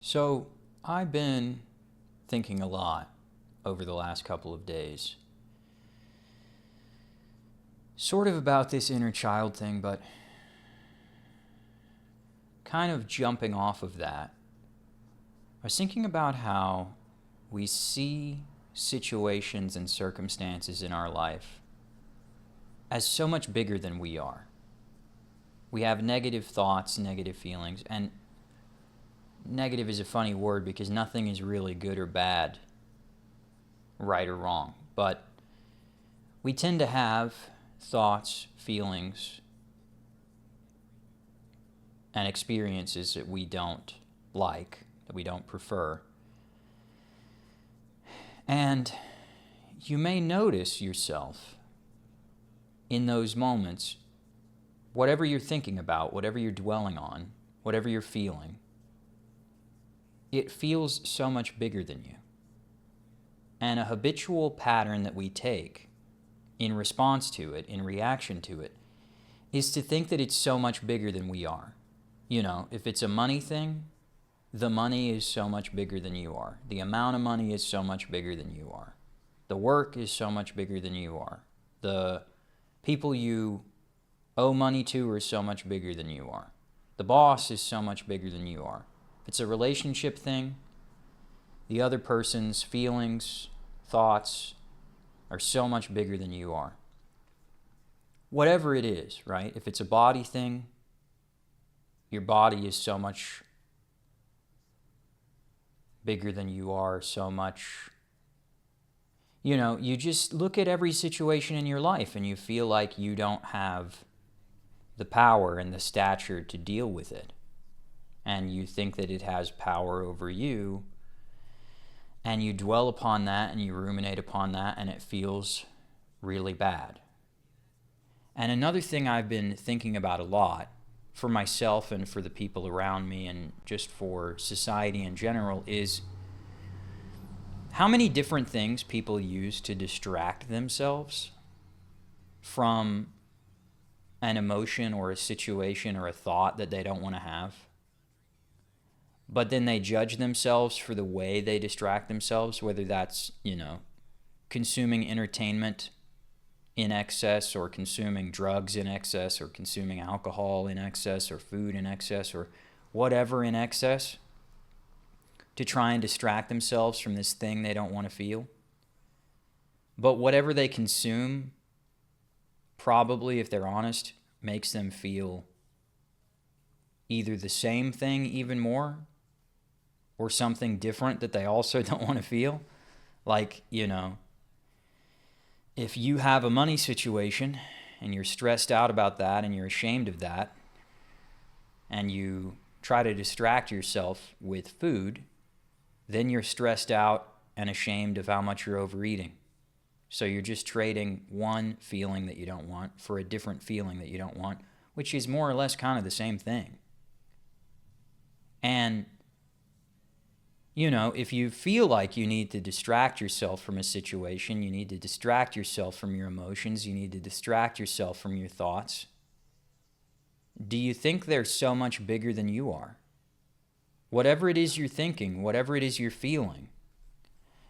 So, I've been thinking a lot over the last couple of days, sort of about this inner child thing, but kind of jumping off of that. I was thinking about how we see situations and circumstances in our life as so much bigger than we are. We have negative thoughts, negative feelings, and negative is a funny word because nothing is really good or bad, right or wrong. But we tend to have thoughts, feelings, and experiences that we don't like, that we don't prefer. And you may notice yourself in those moments, whatever you're thinking about, whatever you're dwelling on, whatever you're feeling, it feels so much bigger than you. And a habitual pattern that we take in response to it, in reaction to it, is to think that it's so much bigger than we are. You know, if it's a money thing, the money is so much bigger than you are. The amount of money is so much bigger than you are. The work is so much bigger than you are. The people you owe money to are so much bigger than you are. The boss is so much bigger than you are. If it's a relationship thing, the other person's feelings, thoughts are so much bigger than you are. Whatever it is, right? If it's a body thing, your body is so much bigger than you are, so much. You know, you just look at every situation in your life and you feel like you don't have the power and the stature to deal with it. And you think that it has power over you. And you dwell upon that and you ruminate upon that, and it feels really bad. And another thing I've been thinking about a lot for myself and for the people around me and just for society in general is how many different things people use to distract themselves from an emotion or a situation or a thought that they don't want to have. But then they judge themselves for the way they distract themselves, whether that's, consuming entertainment in excess or consuming drugs in excess or consuming alcohol in excess or food in excess or whatever in excess to try and distract themselves from this thing they don't want to feel. But whatever they consume, probably, if they're honest, makes them feel either the same thing even more or something different that they also don't want to feel. Like, if you have a money situation and you're stressed out about that and you're ashamed of that and you try to distract yourself with food, then you're stressed out and ashamed of how much you're overeating. So you're just trading one feeling that you don't want for a different feeling that you don't want, which is more or less kind of the same thing. And if you feel like you need to distract yourself from a situation, you need to distract yourself from your emotions, you need to distract yourself from your thoughts, do you think they're so much bigger than you are? Whatever it is you're thinking, whatever it is you're feeling,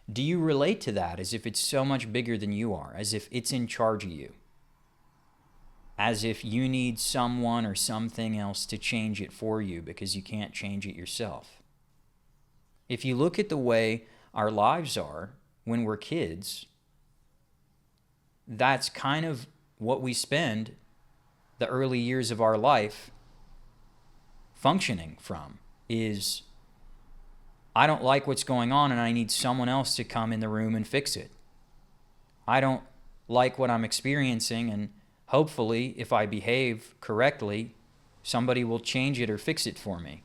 do you relate to that as if it's so much bigger than you are, as if it's in charge of you? As if you need someone or something else to change it for you because you can't change it yourself? If you look at the way our lives are when we're kids, that's kind of what we spend the early years of our life functioning from, is I don't like what's going on and I need someone else to come in the room and fix it. I don't like what I'm experiencing, and hopefully if I behave correctly, somebody will change it or fix it for me.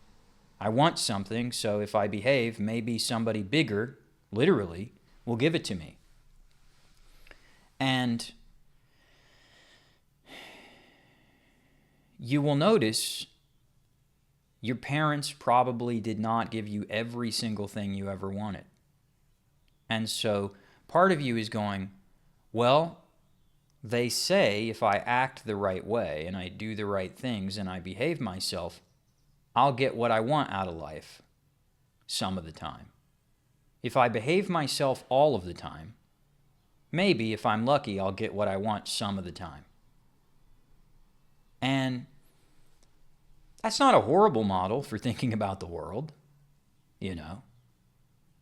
I want something, so if I behave, maybe somebody bigger, literally, will give it to me. And you will notice your parents probably did not give you every single thing you ever wanted. And so part of you is going, well, they say if I act the right way and I do the right things and I behave myself, I'll get what I want out of life. some of the time. If I behave myself all of the time, maybe if I'm lucky, I'll get what I want some of the time. And that's not a horrible model for thinking about the world, you know.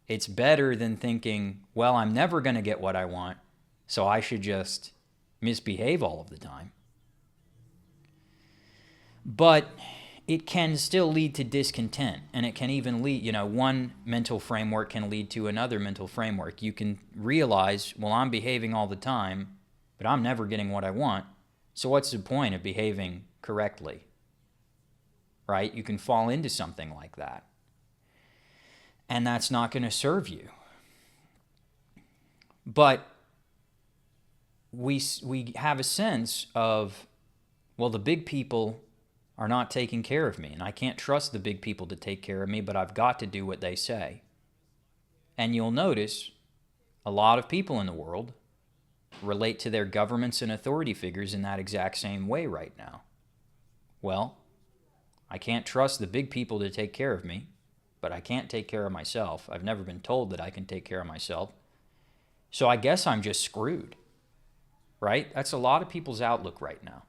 It's better than thinking, well, I'm never going to get what I want, so I should just misbehave all of the time. But it can still lead to discontent, and it can even lead, you know, one mental framework can lead to another mental framework. You can realize, well, I'm behaving all the time, but I'm never getting what I want, so what's the point of behaving correctly? Right? You can fall into something like that, and that's not going to serve you. But we have a sense of, well, the big people are not taking care of me, and I can't trust the big people to take care of me, but I've got to do what they say. And you'll notice a lot of people in the world relate to their governments and authority figures in that exact same way right now. Well, I can't trust the big people to take care of me, but I can't take care of myself. I've never been told that I can take care of myself. So I guess I'm just screwed, right? That's a lot of people's outlook right now.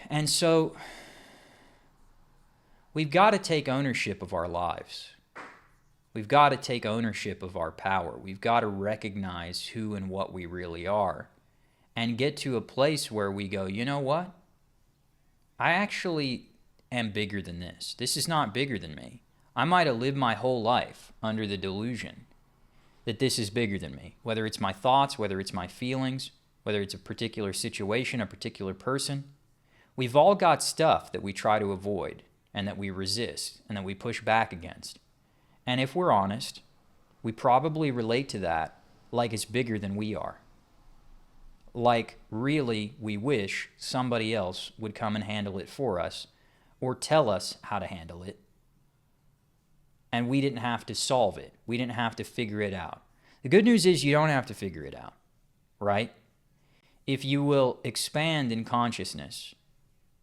And so we've got to take ownership of our lives. We've got to take ownership of our power. We've got to recognize who and what we really are and get to a place where we go, you know what? I actually am bigger than this. This is not bigger than me. I might have lived my whole life under the delusion that this is bigger than me, whether it's my thoughts, whether it's my feelings, whether it's a particular situation, a particular person. We've all got stuff that we try to avoid and that we resist and that we push back against. And if we're honest, we probably relate to that like it's bigger than we are. Like really we wish somebody else would come and handle it for us or tell us how to handle it. And we didn't have to solve it. We didn't have to figure it out. The good news is you don't have to figure it out, right? If you will expand in consciousness,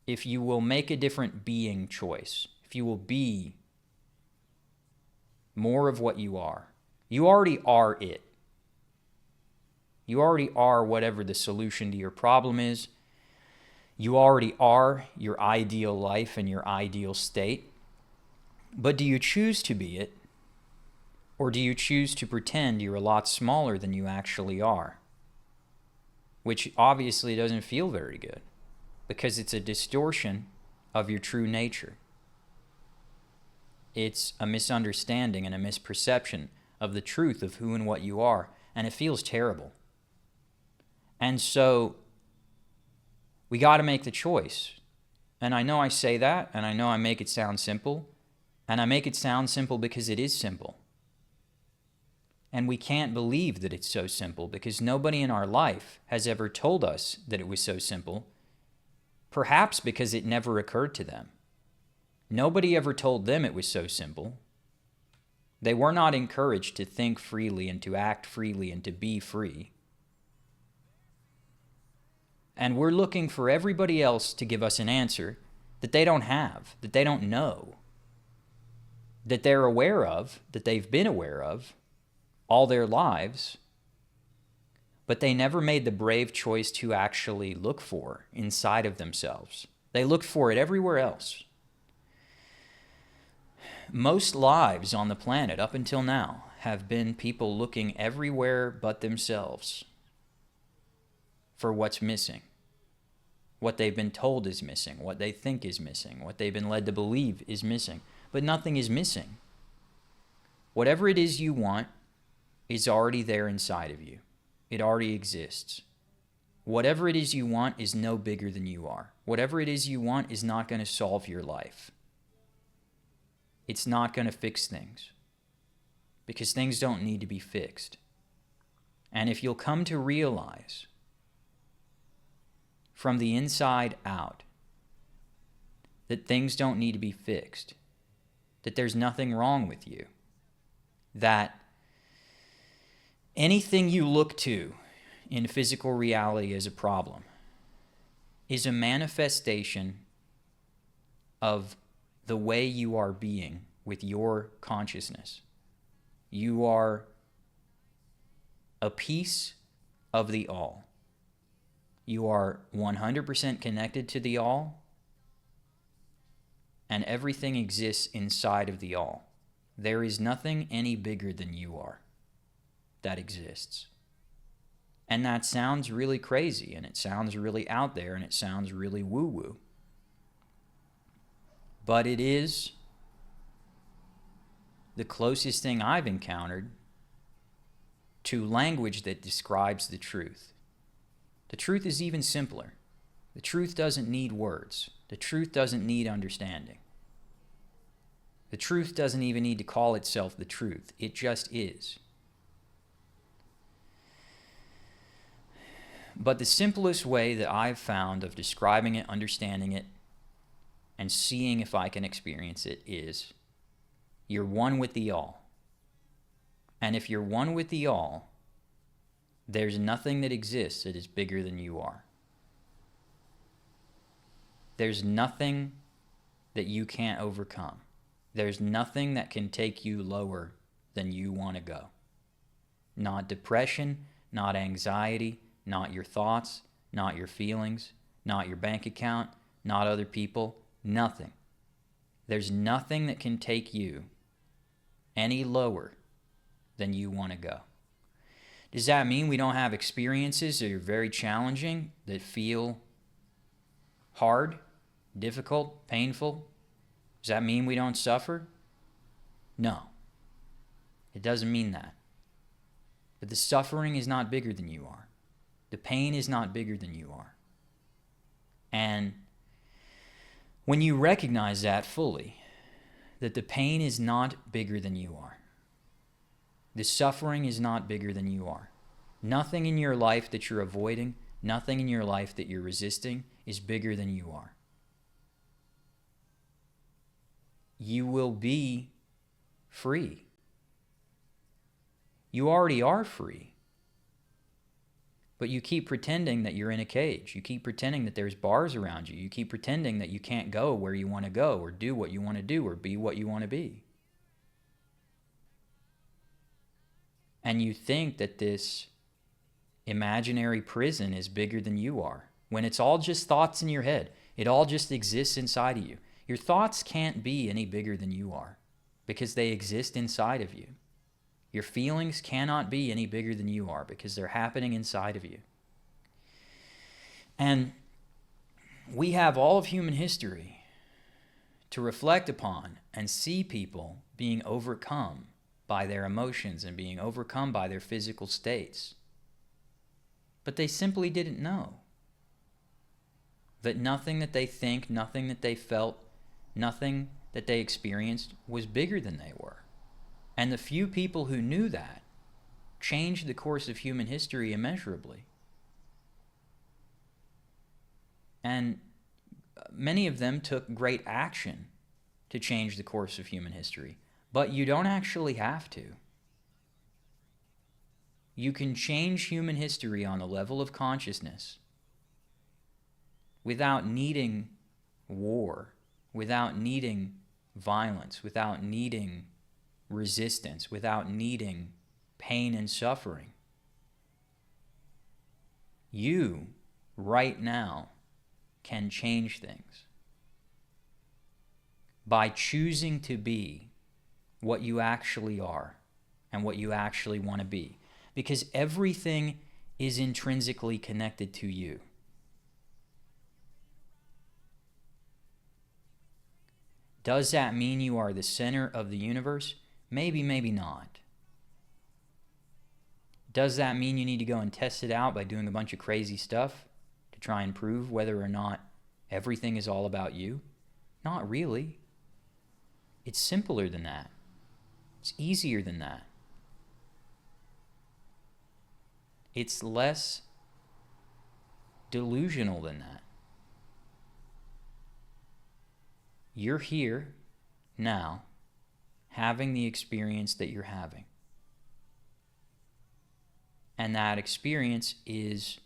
if you will make a different being choice, if you will be more of what you already are it. You already are whatever the solution to your problem is. You already are your ideal life and your ideal state. But do you choose to be it? Or do you choose to pretend you're a lot smaller than you actually are? Which obviously doesn't feel very good because it's a distortion of your true nature. It's a misunderstanding and a misperception of the truth of who and what you are, and it feels terrible. And so we got to make the choice. And I know I say that, and I know I make it sound simple, and I make it sound simple because it is simple. And we can't believe that it's so simple because nobody in our life has ever told us that it was so simple, perhaps because it never occurred to them. Nobody ever told them it was so simple. They were not encouraged to think freely and to act freely and to be free. And we're looking for everybody else to give us an answer that they don't have, that they don't know, that they're aware of, that they've been aware of all their lives, but they never made the brave choice to actually look for inside of themselves. They looked for it everywhere else. Most lives on the planet up until now have been people looking everywhere but themselves for what's missing, what they've been told is missing, what they think is missing, what they've been led to believe is missing. But nothing is missing. Whatever it is you want is already there inside of you. It already exists. Whatever it is you want is no bigger than you are. Whatever it is you want is not going to solve your life. It's not going to fix things because things don't need to be fixed. And if you'll come to realize from the inside out that things don't need to be fixed, that there's nothing wrong with you, that anything you look to in physical reality as a problem is a manifestation of the way you are being with your consciousness. You are a piece of the all. You are 100% connected to the all, and everything exists inside of the all. There is nothing any bigger than you are that exists. And that sounds really crazy, and it sounds really out there, and it sounds really woo-woo. But it is the closest thing I've encountered to language that describes the truth. The truth is even simpler. The truth doesn't need words. The truth doesn't need understanding. The truth doesn't even need to call itself the truth. It just is. But the simplest way that I've found of describing it, understanding it, and seeing if I can experience it is you're one with the all. And if you're one with the all, there's nothing that exists that is bigger than you are. There's nothing that you can't overcome. There's nothing that can take you lower than you want to go. Not depression, not anxiety, not your thoughts, not your feelings, not your bank account, not other people, nothing. There's nothing that can take you any lower than you want to go. Does that mean we don't have experiences that are very challenging, that feel hard, difficult, painful? Does that mean we don't suffer? No. It doesn't mean that. But the suffering is not bigger than you are. The pain is not bigger than you are. And when you recognize that fully, that the pain is not bigger than you are, the suffering is not bigger than you are, nothing in your life that you're avoiding, nothing in your life that you're resisting is bigger than you are. You will be free. You already are free. But you keep pretending that you're in a cage. You keep pretending that there's bars around you. You keep pretending that you can't go where you want to go, or do what you want to do, or be what you want to be. And you think that this imaginary prison is bigger than you are, when it's all just thoughts in your head. It all just exists inside of you. Your thoughts can't be any bigger than you are, because they exist inside of you. Your feelings cannot be any bigger than you are, because they're happening inside of you. And we have all of human history to reflect upon and see people being overcome by their emotions and being overcome by their physical states. But they simply didn't know that nothing that they think, nothing that they felt, nothing that they experienced was bigger than they were. And the few people who knew that changed the course of human history immeasurably. And many of them took great action to change the course of human history. But you don't actually have to. You can change human history on a level of consciousness without needing war, without needing violence, without needing resistance, without needing pain and suffering. You, right now, can change things by choosing to be what you actually are and what you actually want to be, because everything is intrinsically connected to you. Does that mean you are the center of the universe? Maybe, maybe not. Does that mean you need to go and test it out by doing a bunch of crazy stuff to try and prove whether or not everything is all about you? Not really. It's simpler than that. It's easier than that. It's less delusional than that. You're here now, having the experience that you're having. And that experience is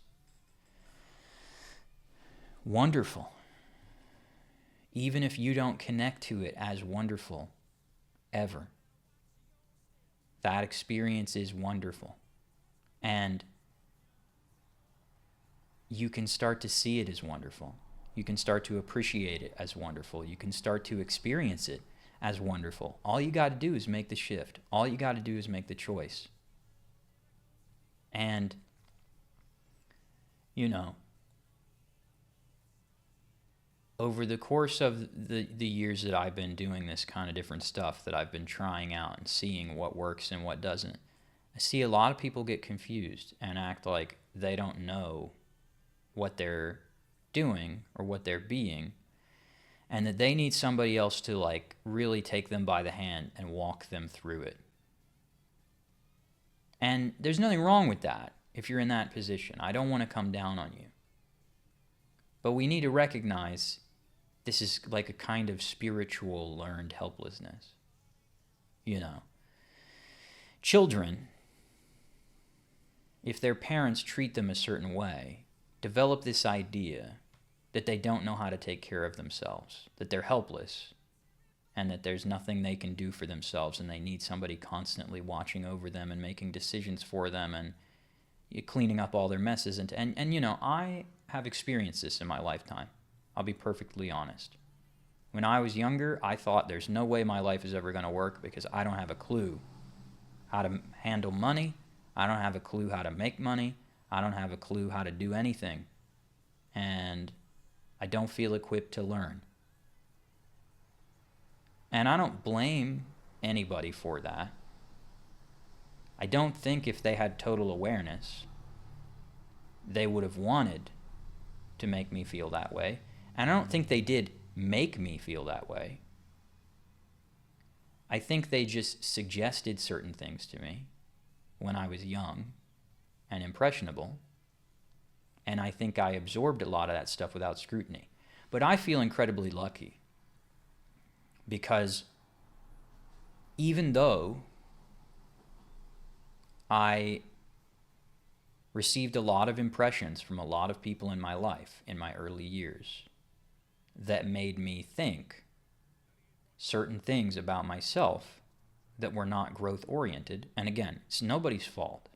wonderful. Even if you don't connect to it as wonderful, ever. That experience is wonderful. And you can start to see it as wonderful. You can start to appreciate it as wonderful. You can start to experience it as wonderful. All you got to do is make the shift. All you got to do is make the choice. And, you know, over the course of the years that I've been doing this kind of different stuff, that I've been trying out and seeing what works and what doesn't, I see a lot of people get confused and act like they don't know what they're doing or what they're being, and that they need somebody else to like really take them by the hand and walk them through it. And there's nothing wrong with that if you're in that position. I don't want to come down on you. But we need to recognize this is like a kind of spiritual learned helplessness. You know, children, if their parents treat them a certain way, develop this idea that they don't know how to take care of themselves, that they're helpless, and that there's nothing they can do for themselves, and they need somebody constantly watching over them and making decisions for them and cleaning up all their messes. And you know, I have experienced this in my lifetime. I'll be perfectly honest. When I was younger, I thought there's no way my life is ever going to work because I don't have a clue how to handle money. I don't have a clue how to make money. I don't have a clue how to do anything. And I don't feel equipped to learn. And I don't blame anybody for that. I don't think if they had total awareness, they would have wanted to make me feel that way. And I don't think they did make me feel that way. I think they just suggested certain things to me when I was young and impressionable. And I think I absorbed a lot of that stuff without scrutiny. But I feel incredibly lucky because even though I received a lot of impressions from a lot of people in my life in my early years that made me think certain things about myself that were not growth-oriented. And again, it's nobody's fault.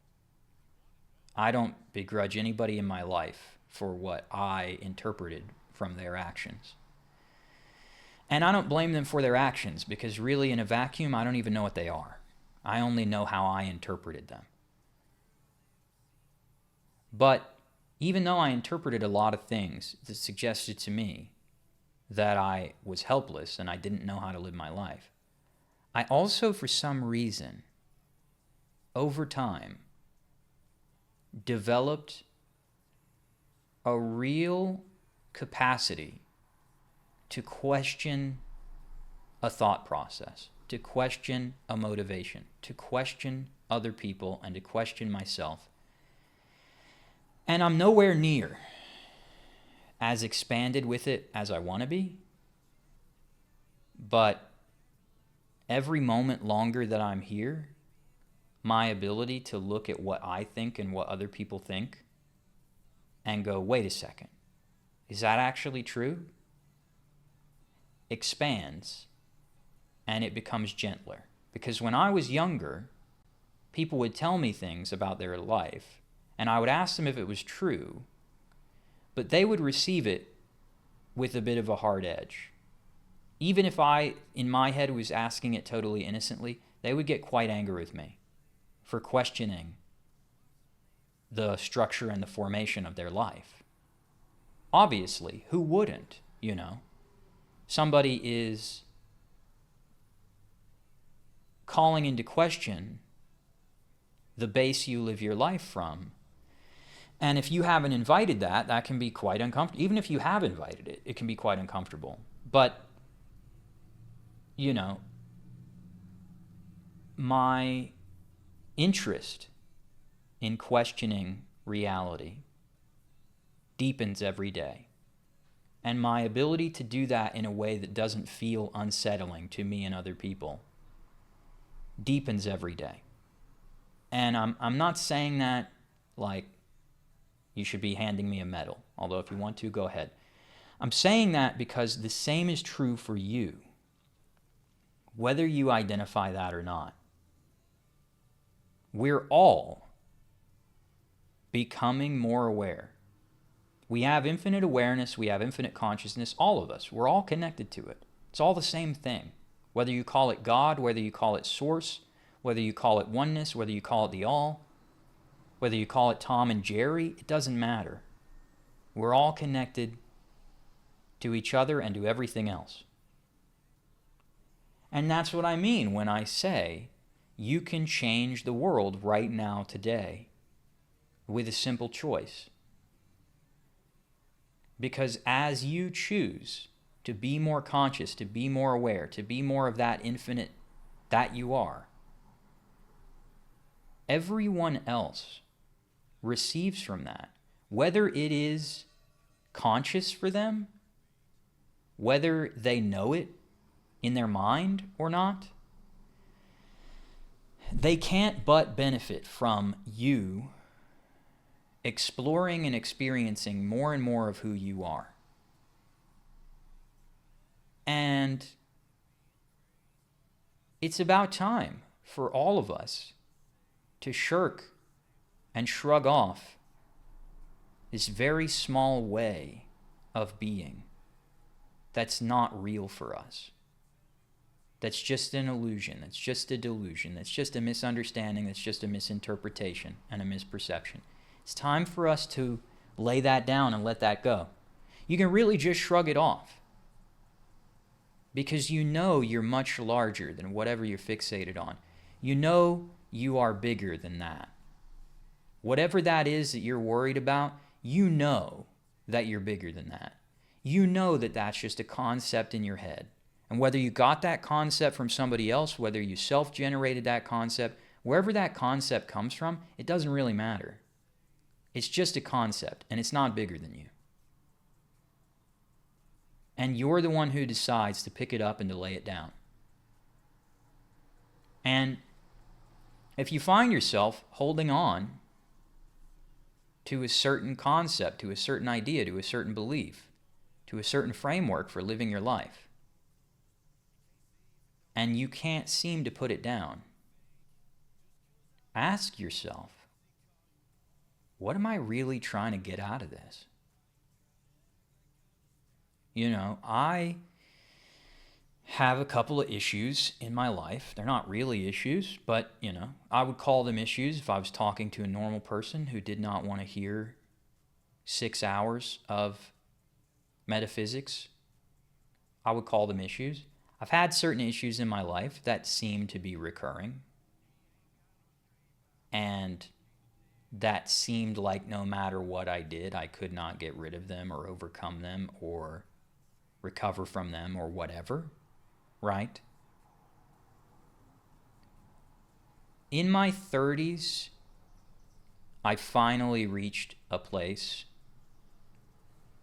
I don't begrudge anybody in my life for what I interpreted from their actions. And I don't blame them for their actions because really in a vacuum, I don't even know what they are. I only know how I interpreted them. But even though I interpreted a lot of things that suggested to me that I was helpless and I didn't know how to live my life, I also, for some reason, over time, developed a real capacity to question a thought process, to question a motivation, to question other people, and to question myself. And I'm nowhere near as expanded with it as I want to be, but every moment longer that I'm here, my ability to look at what I think and what other people think and go, wait a second, is that actually true? Expands, and it becomes gentler. Because when I was younger, people would tell me things about their life, and I would ask them if it was true, but they would receive it with a bit of a hard edge. Even if I, in my head, was asking it totally innocently, they would get quite angry with me for questioning the structure and the formation of their life. Obviously, who wouldn't, you know? Somebody is calling into question the base you live your life from. And if you haven't invited that, that can be quite uncomfortable. Even if you have invited it, it can be quite uncomfortable. But, you know, my interest in questioning reality deepens every day. And my ability to do that in a way that doesn't feel unsettling to me and other people deepens every day. And I'm not saying that like you should be handing me a medal, although if you want to, go ahead. I'm saying that because the same is true for you. whether you identify that or not. We're all becoming more aware. We have infinite awareness, we have infinite consciousness, all of us. We're all connected to it. It's all the same thing. Whether you call it God, whether you call it source, whether you call it oneness, whether you call it the all, whether you call it Tom and Jerry, it doesn't matter. We're all connected to each other and to everything else. And that's what I mean when I say you can change the world right now, today, with a simple choice. Because as you choose to be more conscious, to be more aware, to be more of that infinite that you are, everyone else receives from that, whether it is conscious for them, whether they know it in their mind or not. They can't but benefit from you exploring and experiencing more and more of who you are. And it's about time for all of us to shirk and shrug off this very small way of being that's not real for us. That's just an illusion, that's just a delusion, that's just a misunderstanding, that's just a misinterpretation and a misperception. It's time for us to lay that down and let that go. You can really just shrug it off because you know you're much larger than whatever you're fixated on. You know you are bigger than that. Whatever that is that you're worried about, you know that you're bigger than that. You know that that's just a concept in your head. And whether you got that concept from somebody else, whether you self-generated that concept, wherever that concept comes from, it doesn't really matter. It's just a concept, and it's not bigger than you. And you're the one who decides to pick it up and to lay it down. And if you find yourself holding on to a certain concept, to a certain idea, to a certain belief, to a certain framework for living your life, and you can't seem to put it down, ask yourself, what am I really trying to get out of this? You know, I have a couple of issues in my life. They're not really issues, but, you know, I would call them issues if I was talking to a normal person who did not want to hear 6 hours of metaphysics. I would call them issues. I've had certain issues in my life that seem to be recurring, and that seemed like no matter what I did, I could not get rid of them or overcome them or recover from them or whatever, right? In my 30s, I finally reached a place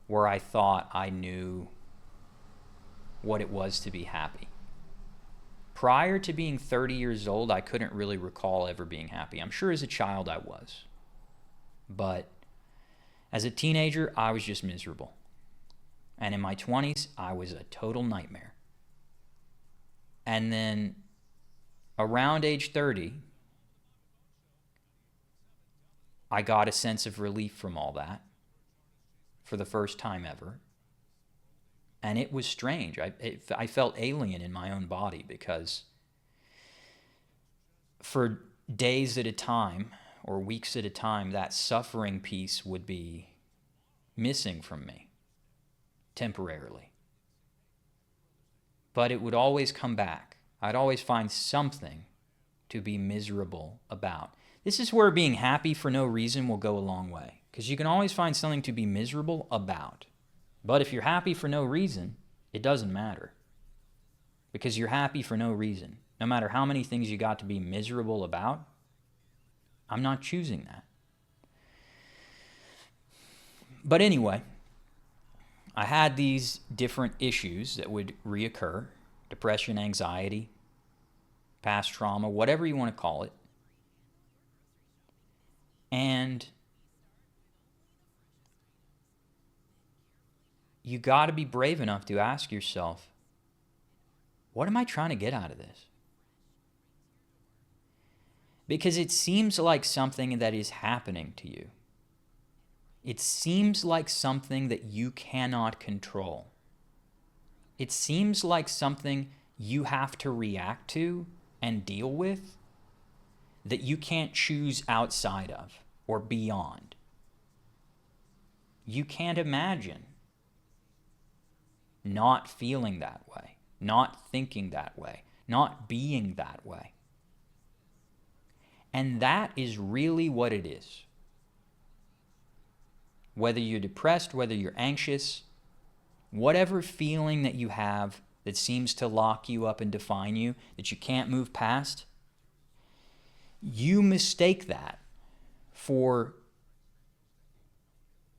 where I thought I knew what it was to be happy. Prior to being 30 years old, I couldn't really recall ever being happy. I'm sure as a child I was. But as a teenager, I was just miserable. And in my 20s, I was a total nightmare. And then around age 30, I got a sense of relief from all that for the first time ever. And it was strange. I felt alien in my own body because for days at a time or weeks at a time, that suffering piece would be missing from me temporarily. But it would always come back. I'd always find something to be miserable about. This is where being happy for no reason will go a long way, because you can always find something to be miserable about. But if you're happy for no reason, it doesn't matter, because you're happy for no reason. No matter how many things you got to be miserable about, I'm not choosing that. But anyway, I had these different issues that would reoccur: depression, anxiety, past trauma, whatever you want to call it. And you got to be brave enough to ask yourself, What am I trying to get out of this? Because it seems like something that is happening to you. It seems like something that you cannot control. It seems like something you have to react to and deal with that you can't choose outside of or beyond. You can't imagine not feeling that way, not thinking that way, not being that way. And that is really what it is. Whether you're depressed, whether you're anxious, whatever feeling that you have that seems to lock you up and define you, that you can't move past, you mistake that for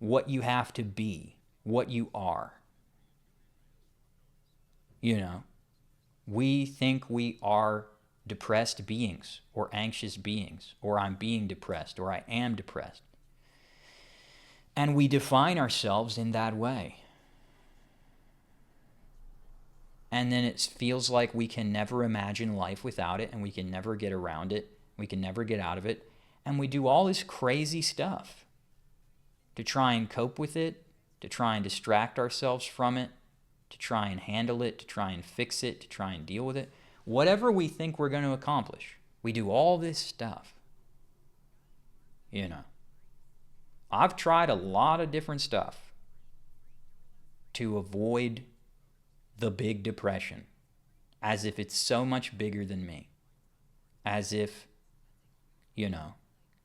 what you have to be, what you are. You know, we think we are depressed beings or anxious beings, or I'm being depressed, or I am depressed. And we define ourselves in that way. And then it feels like we can never imagine life without it, and we can never get around it, we can never get out of it. And we do all this crazy stuff to try and cope with it, to try and distract ourselves from it, to try and handle it, to try and fix it, to try and deal with it. Whatever we think we're going to accomplish, we do all this stuff. You know, I've tried a lot of different stuff to avoid the big depression, as if it's so much bigger than me. As if, you know,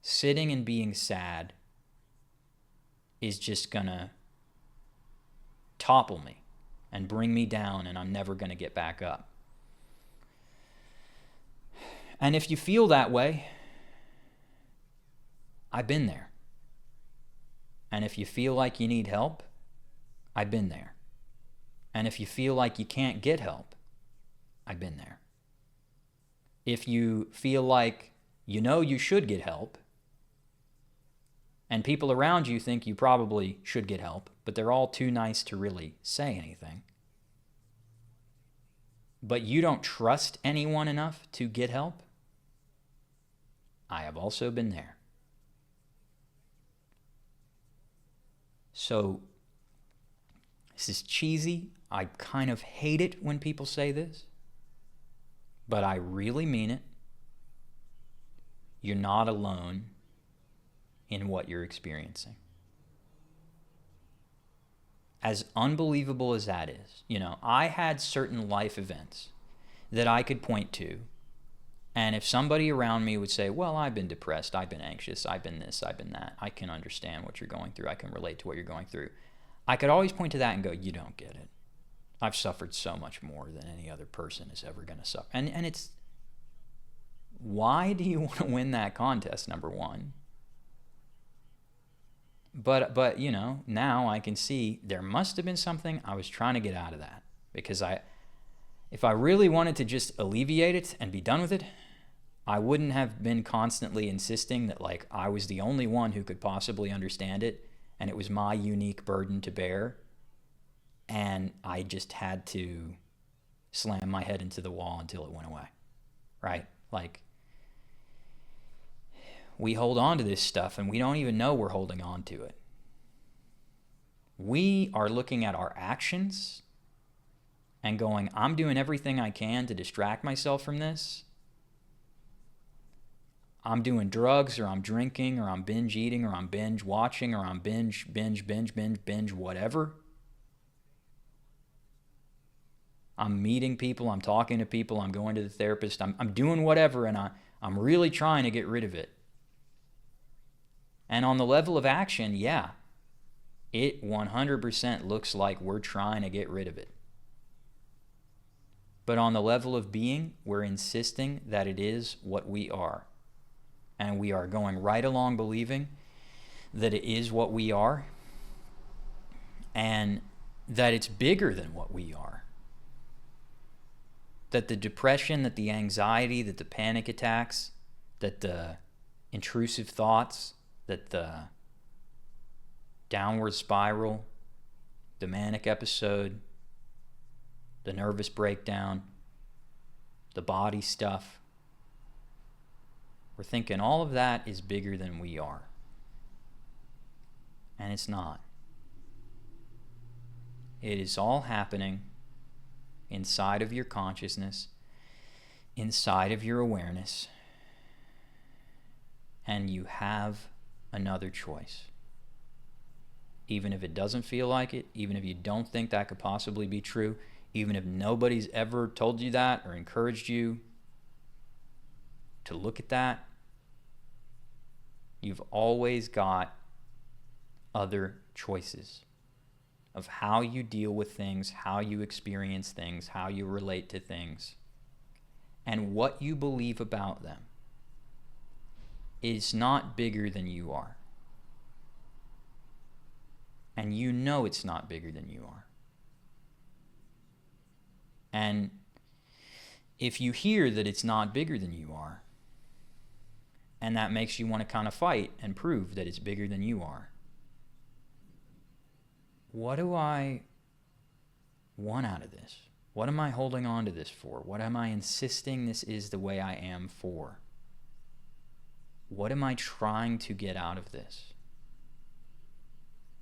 sitting and being sad is just gonna topple me and bring me down, and I'm never gonna get back up. And if you feel that way, I've been there. And if you feel like you need help, I've been there. And if you feel like you can't get help, I've been there. If you feel like you know you should get help, and people around you think you probably should get help, but they're all too nice to really say anything, but you don't trust anyone enough to get help, I have also been there. So, this is cheesy. I kind of hate it when people say this, but I really mean it. You're not alone in what you're experiencing. As unbelievable as that is, you know, I had certain life events that I could point to, and if somebody around me would say, well, I've been depressed, I've been anxious, I've been this, I've been that, I can understand what you're going through, I can relate to what you're going through, I could always point to that and go, you don't get it. I've suffered so much more than any other person is ever going to suffer. And it's, why do you want to win that contest, number one? But you know, now I can see there must have been something I was trying to get out of that. Because if I really wanted to just alleviate it and be done with it, I wouldn't have been constantly insisting that like I was the only one who could possibly understand it, and it was my unique burden to bear, and I just had to slam my head into the wall until it went away, right? Like, we hold on to this stuff and we don't even know we're holding on to it. We are looking at our actions and going, I'm doing everything I can to distract myself from this. I'm doing drugs, or I'm drinking, or I'm binge eating, or I'm binge watching, or I'm binge, whatever. I'm meeting people, I'm talking to people, I'm going to the therapist, I'm doing whatever, and I'm really trying to get rid of it. And on the level of action, yeah, it 100% looks like we're trying to get rid of it. But on the level of being, we're insisting that it is what we are. And we are going right along believing that it is what we are, and that it's bigger than what we are. That the depression, that the anxiety, that the panic attacks, that the intrusive thoughts, that the downward spiral, the manic episode, the nervous breakdown, the body stuff. We're thinking all of that is bigger than we are. And it's not. It is all happening inside of your consciousness, inside of your awareness, and you have another choice. Even if it doesn't feel like it, even if you don't think that could possibly be true, even if nobody's ever told you that or encouraged you to look at that, you've always got other choices of how you deal with things, how you experience things, how you relate to things, and what you believe about them is not bigger than you are. And you know it's not bigger than you are. And if you hear that it's not bigger than you are, and that makes you want to kind of fight and prove that it's bigger than you are, what do I want out of this? What am I holding on to this for? What am I insisting this is the way I am for? What am I trying to get out of this?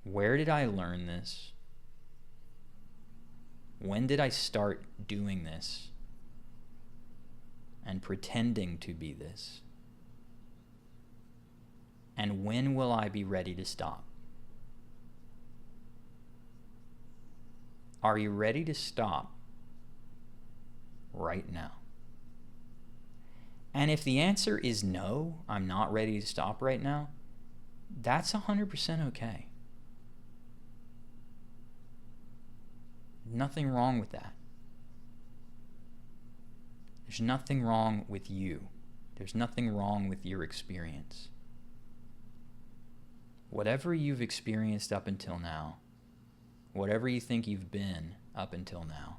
Where did I learn this? When did I start doing this and pretending to be this? And when will I be ready to stop? Are you ready to stop right now? And if the answer is no, I'm not ready to stop right now, that's 100% okay. Nothing wrong with that. There's nothing wrong with you. There's nothing wrong with your experience. Whatever you've experienced up until now, whatever you think you've been up until now,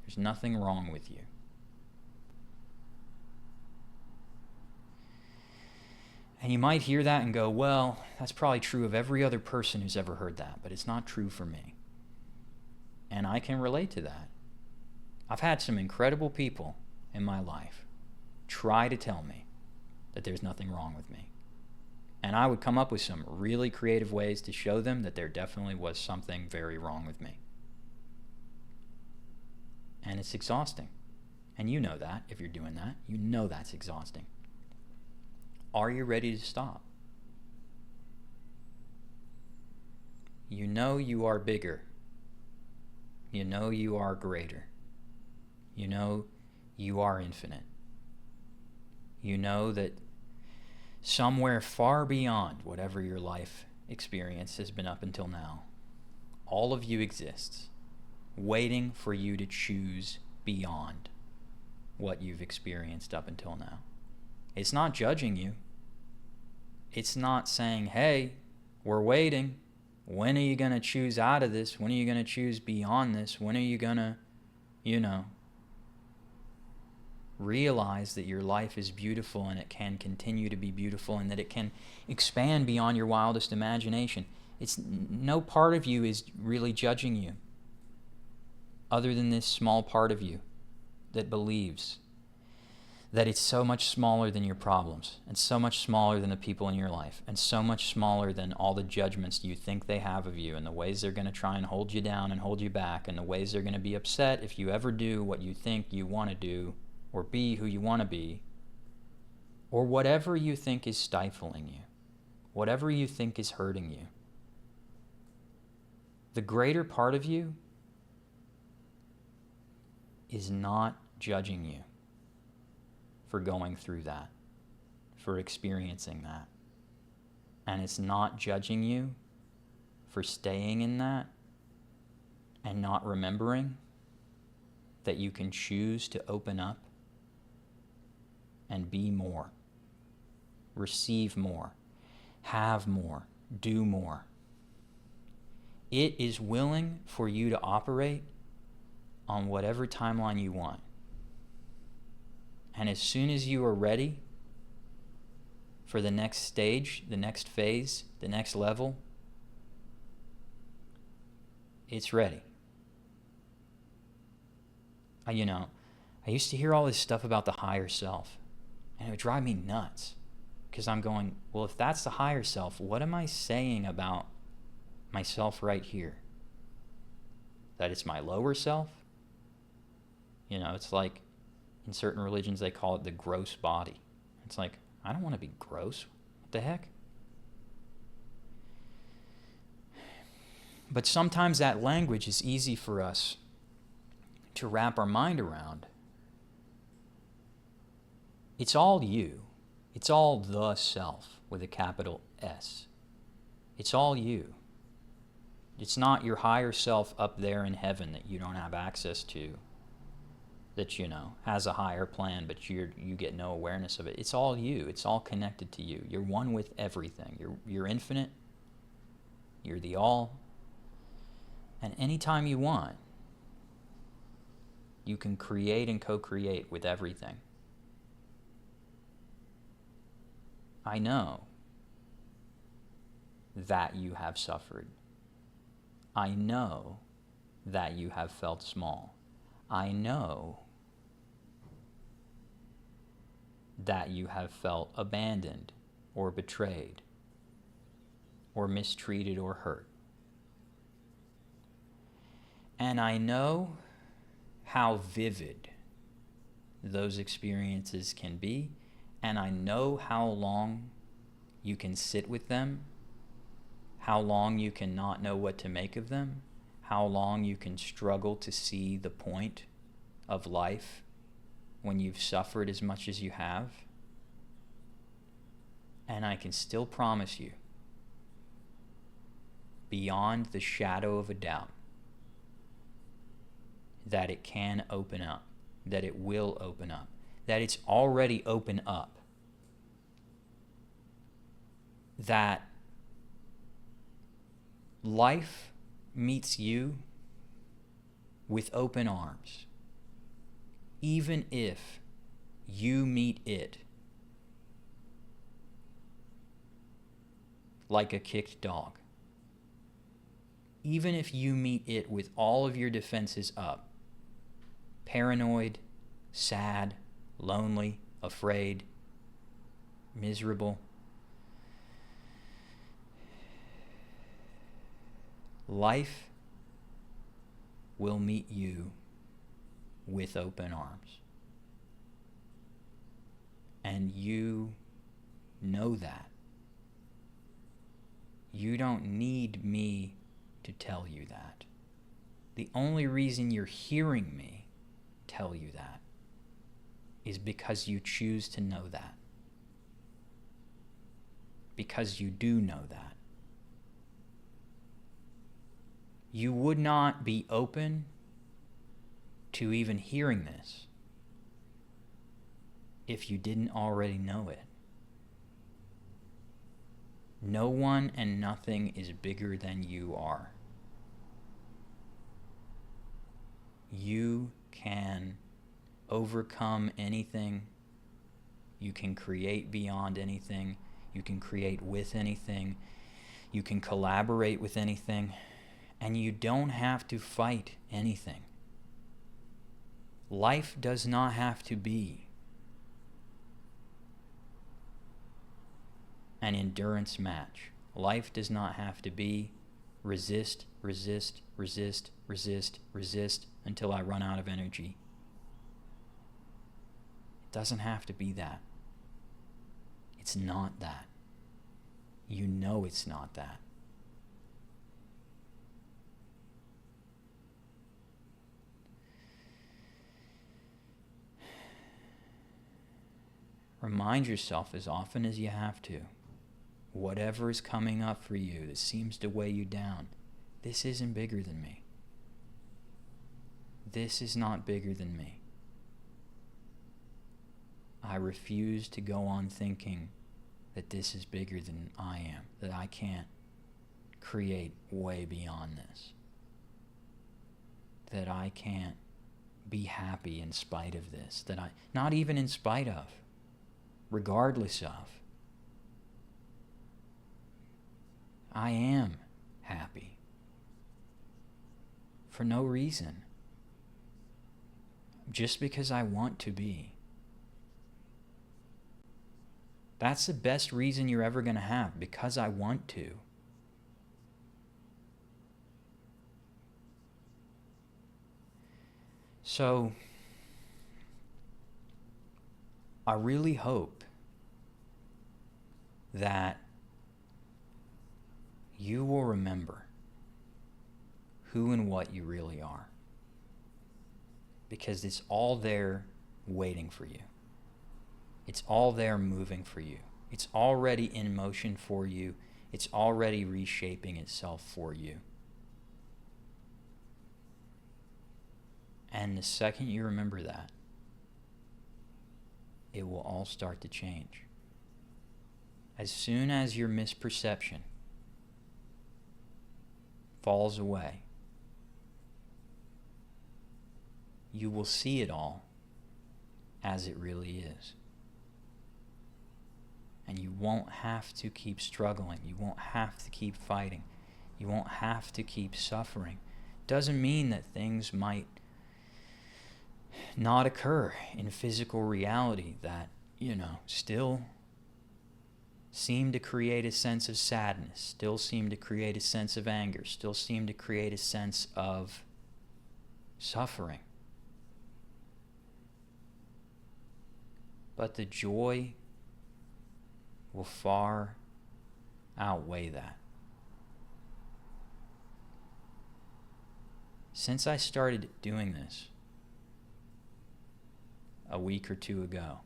there's nothing wrong with you. And you might hear that and go, well, that's probably true of every other person who's ever heard that, but it's not true for me. And I can relate to that. I've had some incredible people in my life try to tell me that there's nothing wrong with me. And I would come up with some really creative ways to show them that there definitely was something very wrong with me. And it's exhausting. And you know that if you're doing that. You know that's exhausting. Are you ready to stop? You know you are bigger. You know you are greater. You know you are infinite. You know that somewhere far beyond whatever your life experience has been up until now, all of you exists, waiting for you to choose beyond what you've experienced up until now. It's not judging you. It's not saying, hey, we're waiting. When are you going to choose out of this? When are you going to choose beyond this? When are you going to, realize that your life is beautiful and it can continue to be beautiful and that it can expand beyond your wildest imagination? It's no part of you is really judging you other than this small part of you that believes that it's so much smaller than your problems and so much smaller than the people in your life and so much smaller than all the judgments you think they have of you and the ways they're going to try and hold you down and hold you back and the ways they're going to be upset if you ever do what you think you want to do or be who you want to be, or whatever you think is stifling you, whatever you think is hurting you. The greater part of you is not judging you for going through that, for experiencing that. And it's not judging you for staying in that and not remembering that you can choose to open up and be more, receive more, have more, do more. It is willing for you to operate on whatever timeline you want. And as soon as you are ready for the next stage, the next phase, the next level, it's ready. I used to hear all this stuff about the higher self, and it would drive me nuts. Because I'm going, well, if that's the higher self, what am I saying about myself right here? That it's my lower self? You know, it's like in certain religions they call it the gross body. It's like, I don't want to be gross. What the heck? But sometimes that language is easy for us to wrap our mind around. It's all you. It's all the self with a capital S. It's all you. It's not your higher self up there in heaven that you don't have access to, that, you know, has a higher plan, but you get no awareness of it. It's all you. It's all connected to you. You're one with everything. You're infinite. You're the all. And anytime you want, you can create and co-create with everything. I know that you have suffered. I know that you have felt small. I know that you have felt abandoned or betrayed or mistreated or hurt. And I know how vivid those experiences can be, and I know how long you can sit with them, how long you can not know what to make of them, how long you can struggle to see the point of life when you've suffered as much as you have. And I can still promise you, beyond the shadow of a doubt, that it can open up, that it will open up, that it's already opened up, that life meets you with open arms, even if you meet it like a kicked dog. Even if you meet it with all of your defenses up, paranoid, sad, lonely, afraid, miserable, life will meet you with open arms. And you know that. You don't need me to tell you that. The only reason you're hearing me tell you that is because you choose to know that. Because you do know that. You would not be open to even hearing this if you didn't already know it. No one and nothing is bigger than you are. You can overcome anything. You can create beyond anything. You can create with anything. You can collaborate with anything. And you don't have to fight anything. Life does not have to be an endurance match. Life does not have to be resist, resist, resist, resist, resist until I run out of energy. It doesn't have to be that. It's not that. You know it's not that. Remind yourself as often as you have to, whatever is coming up for you that seems to weigh you down, this isn't bigger than me. This is not bigger than me. I refuse to go on thinking that this is bigger than I am, that I can't create way beyond this, that I can't be happy in spite of this, that I, not even in spite of, regardless of. I am happy for no reason. just because I want to be. That's the best reason you're ever going to have, because I want to. So, I really hope that you will remember who and what you really are, because it's all there waiting for you. It's all there moving for you. It's already in motion for you. It's already reshaping itself for you. And the second you remember that, it will all start to change. As soon as your misperception falls away, you will see it all as it really is. And you won't have to keep struggling. You won't have to keep fighting. You won't have to keep suffering. Doesn't mean that things might not occur in physical reality that, still seem to create a sense of sadness, still seem to create a sense of anger, still seem to create a sense of suffering. But the joy will far outweigh that. Since I started doing this a week or two ago,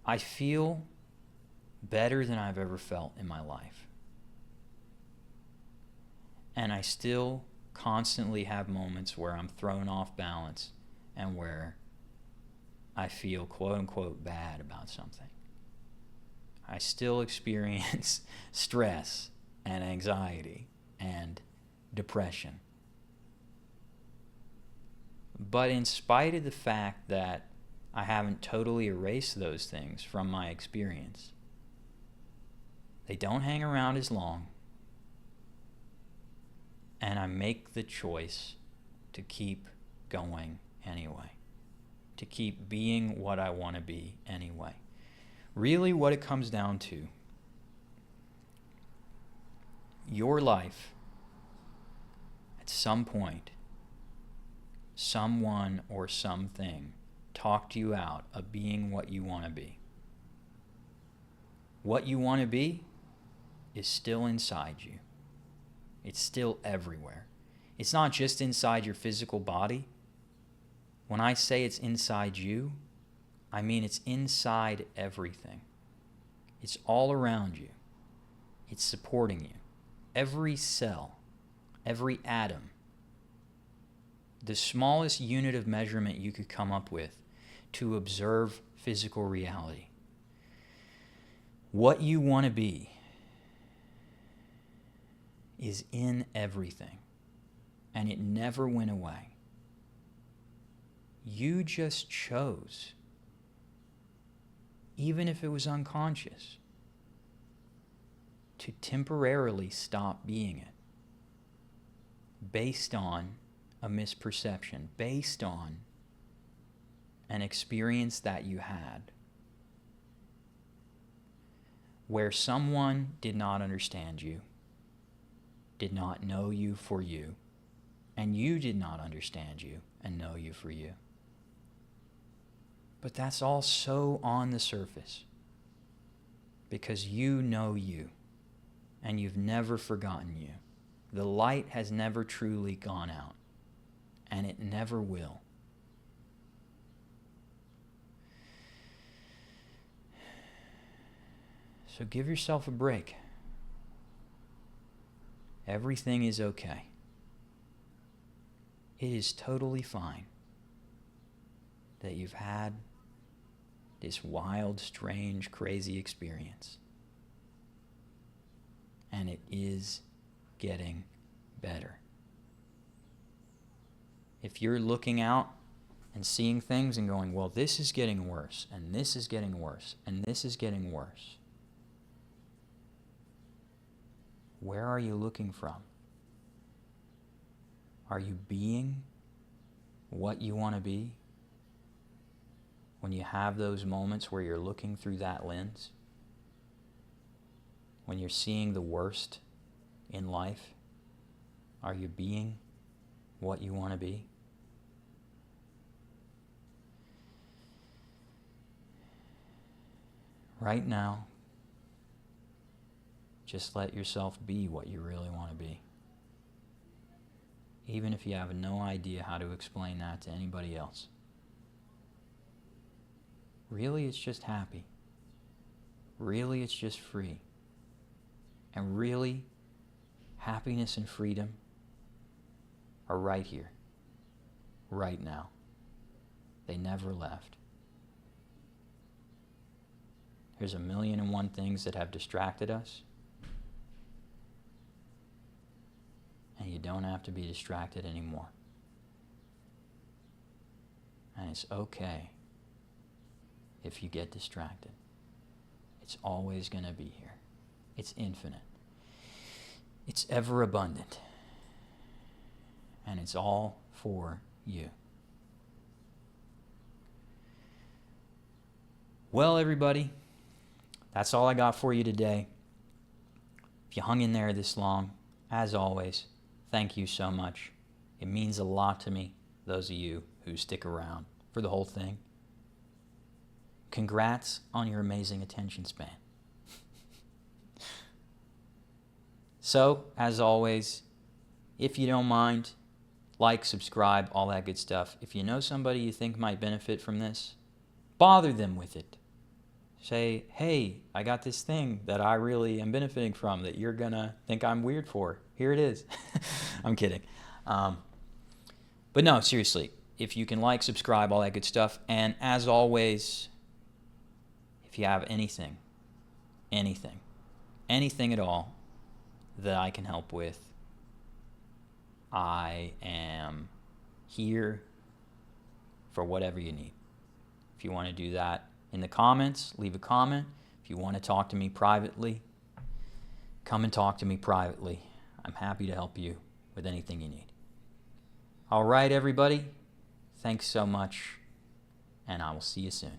I feel better than I've ever felt in my life. And I still constantly have moments where I'm thrown off balance and where I feel quote unquote bad about something. I still experience stress and anxiety and depression. But in spite of the fact that I haven't totally erased those things from my experience, they don't hang around as long, and I make the choice to keep going anyway, to keep being what I want to be anyway. Really, what it comes down to, your life, at some point, someone or something talked you out of being what you want to be. What you want to be is still inside you. It's still everywhere. It's not just inside your physical body. When I say it's inside you, I mean it's inside everything. It's all around you. It's supporting you. Every cell, every atom, the smallest unit of measurement you could come up with to observe physical reality. What you want to be is in everything, and it never went away. You just chose, even if it was unconscious, to temporarily stop being it, based on a misperception, based on an experience that you had where someone did not understand you, did not know you for you, and you did not understand you and know you for you. But that's all so on the surface, because you know you, and you've never forgotten you. The light has never truly gone out, and it never will. So give yourself a break. Everything is okay. It is totally fine that you've had this wild, strange, crazy experience. And it is getting better. If you're looking out and seeing things and going, well, this is getting worse, and this is getting worse, and this is getting worse, where are you looking from? Are you being what you want to be, when you have those moments where you're looking through that lens, when you're seeing the worst in life, are you being what you want to be? Right now, just let yourself be what you really want to be. Even if you have no idea how to explain that to anybody else. Really, it's just happy. Really, it's just free. And really, happiness and freedom are right here, right now. They never left. There's 1,000,001 things that have distracted us. And you don't have to be distracted anymore. And it's okay if you get distracted. It's always going to be here. It's infinite. It's ever abundant. And it's all for you. Well, everybody, that's all I got for you today. If you hung in there this long, as always, thank you so much. It means a lot to me, those of you who stick around for the whole thing. Congrats on your amazing attention span. So, as always, if you don't mind, like, subscribe, all that good stuff. If you know somebody you think might benefit from this, bother them with it. Say, hey, I got this thing that I really am benefiting from that you're going to think I'm weird for. Here it is. I'm kidding. But no, seriously, if you can like, subscribe, all that good stuff. And as always, if you have anything at all that I can help with, I am here for whatever you need. If you want to do that in the comments, leave a comment. If you want to talk to me privately, come and talk to me privately. I'm happy to help you with anything you need. All right, everybody. Thanks so much, and I will see you soon.